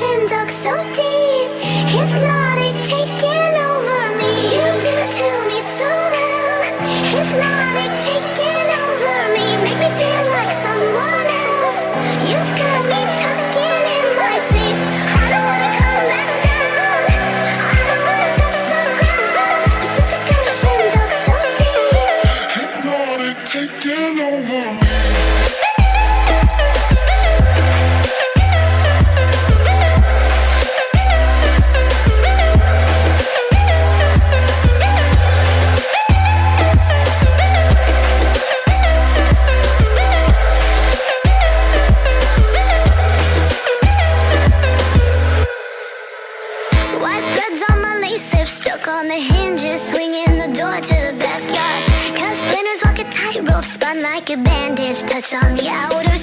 ocean dug so deep, hypnotic, taking over me. You do to me so well, hypnotic, taking over me. Make me feel like someone else. You got me tucking in my sleep. I don't wanna come back down, I don't wanna touch the ground. Pacific ocean dug so deep, hypnotic, taking over me. White threads on my lace if stuck on the hinges, swinging the door to the backyard. Cause splinters walk a tightrope, spun like a bandage, touch on the outer